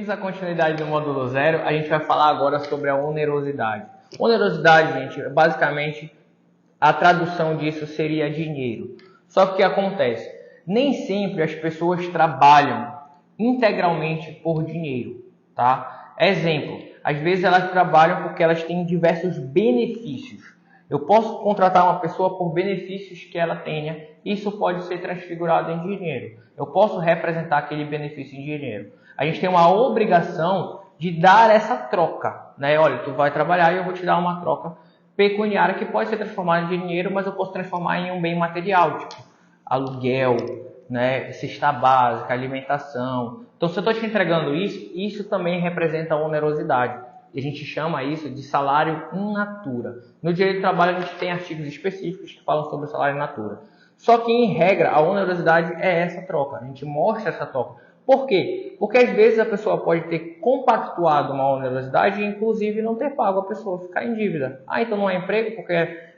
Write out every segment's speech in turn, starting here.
Seguindo a continuidade do módulo 0, a gente vai falar agora sobre a onerosidade. Onerosidade, gente, basicamente a tradução disso seria dinheiro. Só que o que acontece? Nem sempre as pessoas trabalham integralmente por dinheiro, tá? Exemplo, às vezes elas trabalham porque elas têm diversos benefícios. Eu posso contratar uma pessoa por benefícios que ela tenha, isso pode ser transfigurado em dinheiro. Eu posso representar aquele benefício em dinheiro. A gente tem uma obrigação de dar essa troca, né? Olha, tu vai trabalhar e eu vou te dar uma troca pecuniária que pode ser transformada em dinheiro, mas eu posso transformar em um bem material, tipo aluguel, né? Cesta básica, alimentação. Então, se eu estou te entregando isso, isso também representa onerosidade. E a gente chama isso de salário in natura. No direito do trabalho, a gente tem artigos específicos que falam sobre o salário in natura. Só que, em regra, a onerosidade é essa troca. A gente mostra essa troca. Por quê? Porque às vezes a pessoa pode ter compactuado uma onerosidade e inclusive não ter pago a pessoa, ficar em dívida. Ah, então não é emprego porque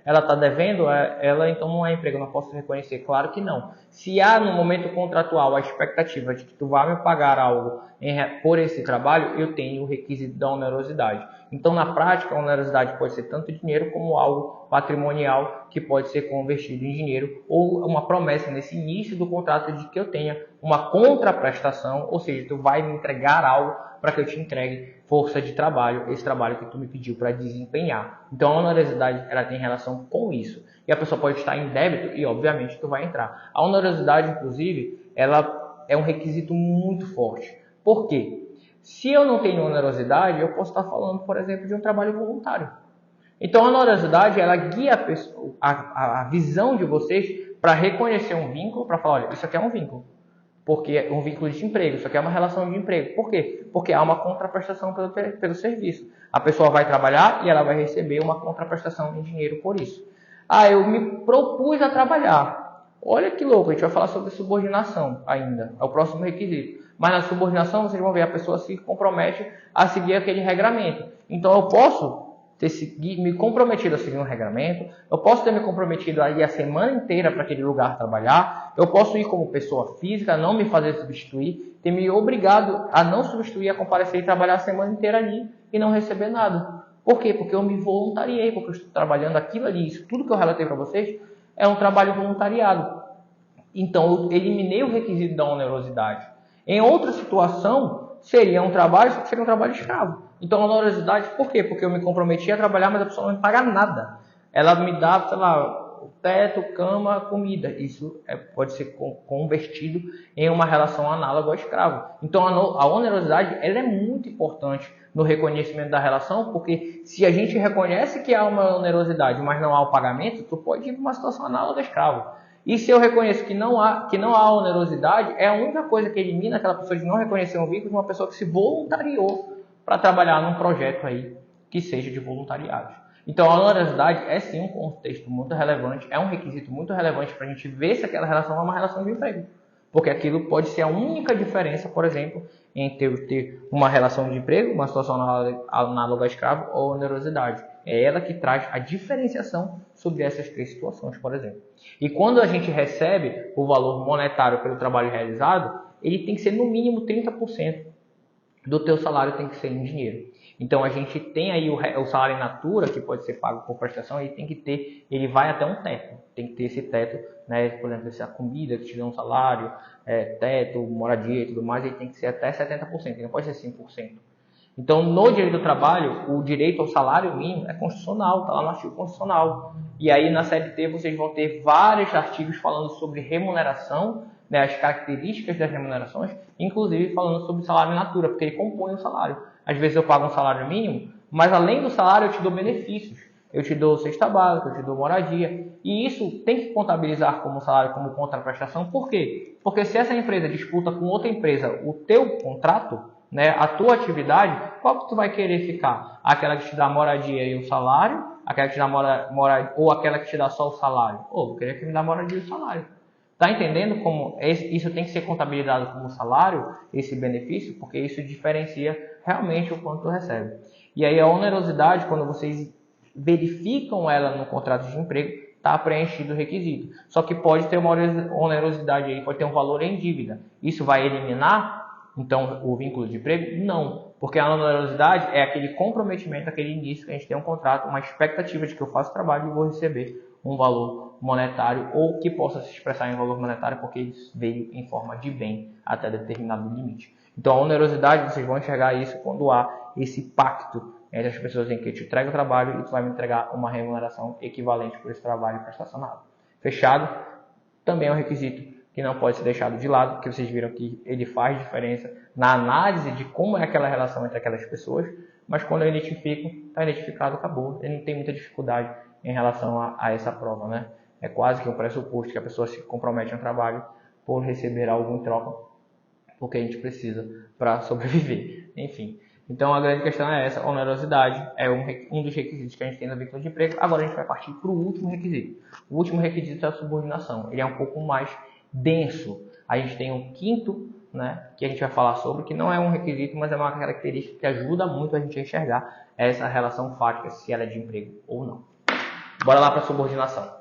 ela está devendo, ela então não é emprego, não posso reconhecer. Claro que não. Se há no momento contratual a expectativa de que tu vá me pagar algo por esse trabalho, eu tenho o requisito da onerosidade. Então, na prática, a onerosidade pode ser tanto dinheiro como algo patrimonial que pode ser convertido em dinheiro ou uma promessa nesse início do contrato de que eu tenha uma contraprestação, ou seja, tu vai me entregar algo para que eu te entregue força de trabalho, esse trabalho que tu me pediu para desempenhar. Então, a onerosidade ela tem relação com isso. E a pessoa pode estar em débito e, obviamente, tu vai entrar. A onerosidade, inclusive, ela é um requisito muito forte. Por quê? Se eu não tenho onerosidade, eu posso estar falando, por exemplo, de um trabalho voluntário. Então, a onerosidade, ela guia a visão de vocês para reconhecer um vínculo, para falar, olha, isso aqui é um vínculo. Porque é um vínculo de emprego, isso aqui é uma relação de emprego. Por quê? Porque há uma contraprestação pelo serviço. A pessoa vai trabalhar e ela vai receber uma contraprestação em dinheiro por isso. Ah, eu me propus a trabalhar. Olha que louco, a gente vai falar sobre subordinação ainda. É o próximo requisito. Mas na subordinação, vocês vão ver, a pessoa se compromete a seguir aquele regramento. Então, eu posso ter me comprometido a seguir um regramento, eu posso ter me comprometido a ir a semana inteira para aquele lugar trabalhar, eu posso ir como pessoa física, não me fazer substituir, ter me obrigado a não substituir, a comparecer e trabalhar a semana inteira ali e não receber nada. Por quê? Porque eu me voluntariei, porque eu estou trabalhando aquilo ali, isso tudo que eu relatei para vocês é um trabalho voluntariado. Então, eu eliminei o requisito da onerosidade. Em outra situação, seria um trabalho, só que seria um trabalho escravo. Então, a onerosidade, por quê? Porque eu me comprometi a trabalhar, mas a pessoa não me paga nada. Ela me dá, sei lá, teto, cama, comida. Isso pode ser convertido em uma relação análoga ao escravo. Então, a onerosidade ela é muito importante no reconhecimento da relação, porque se a gente reconhece que há uma onerosidade, mas não há o pagamento, tu pode ir para uma situação análoga ao escravo. E se eu reconheço que não há onerosidade, é a única coisa que elimina aquela pessoa de não reconhecer um vínculo de uma pessoa que se voluntariou para trabalhar num projeto aí que seja de voluntariado. Então, a onerosidade é sim um contexto muito relevante, é um requisito muito relevante para a gente ver se aquela relação é uma relação de emprego. Porque aquilo pode ser a única diferença, por exemplo, entre ter uma relação de emprego, uma situação análoga a escravo ou onerosidade. É ela que traz a diferenciação sobre essas três situações, por exemplo. E quando a gente recebe o valor monetário pelo trabalho realizado, ele tem que ser no mínimo 30% do teu salário tem que ser em dinheiro. Então a gente tem aí o salário in natura, que pode ser pago por prestação, e tem que ter, ele vai até um teto. Tem que ter esse teto, né? Por exemplo, se a comida que te dá um salário, teto, moradia e tudo mais, ele tem que ser até 70%, ele não pode ser 5%. Então, no direito do trabalho, o direito ao salário mínimo é constitucional, está lá no artigo constitucional. E aí, na CLT, vocês vão ter vários artigos falando sobre remuneração, né, as características das remunerações, inclusive falando sobre salário in natura, porque ele compõe o salário. Às vezes eu pago um salário mínimo, mas além do salário eu te dou benefícios. Eu te dou cesta básica, eu te dou moradia. E isso tem que contabilizar como salário, como contraprestação. Por quê? Porque se essa empresa disputa com outra empresa o teu contrato, né, a tua atividade, qual que tu vai querer ficar? Aquela que te dá moradia e o salário? Aquela que te dá moradia, ou aquela que te dá só o salário? Eu queria que me dá moradia e o salário. Tá entendendo como isso tem que ser contabilizado como salário, esse benefício? Porque isso diferencia realmente o quanto tu recebe. E aí a onerosidade, quando vocês verificam ela no contrato de emprego, está preenchido o requisito. Só que pode ter uma onerosidade aí, pode ter um valor em dívida. Isso vai eliminar? Então, o vínculo de emprego? Não, porque a onerosidade é aquele comprometimento, aquele início que a gente tem um contrato, uma expectativa de que eu faço trabalho e vou receber um valor monetário ou que possa se expressar em valor monetário porque ele veio em forma de bem até determinado limite. Então, a onerosidade, vocês vão enxergar isso quando há esse pacto entre as pessoas em que eu te entrego o trabalho e tu vai me entregar uma remuneração equivalente por esse trabalho prestacionado. Fechado? Também é um requisito que não pode ser deixado de lado, porque vocês viram que ele faz diferença na análise de como é aquela relação entre aquelas pessoas, mas quando eu identifico, está identificado, acabou. Ele não tem muita dificuldade em relação a essa prova, né? É quase que um pressuposto que a pessoa se compromete ao trabalho por receber algo em troca, porque a gente precisa para sobreviver. Enfim, então a grande questão é essa, a onerosidade é um dos requisitos que a gente tem no vínculo de emprego. Agora a gente vai partir para o último requisito. O último requisito é a subordinação. Ele é um pouco mais denso. A gente tem um quinto, né, que a gente vai falar sobre, que não é um requisito, mas é uma característica que ajuda muito a gente a enxergar essa relação fática, se ela é de emprego ou não. Bora lá para a subordinação.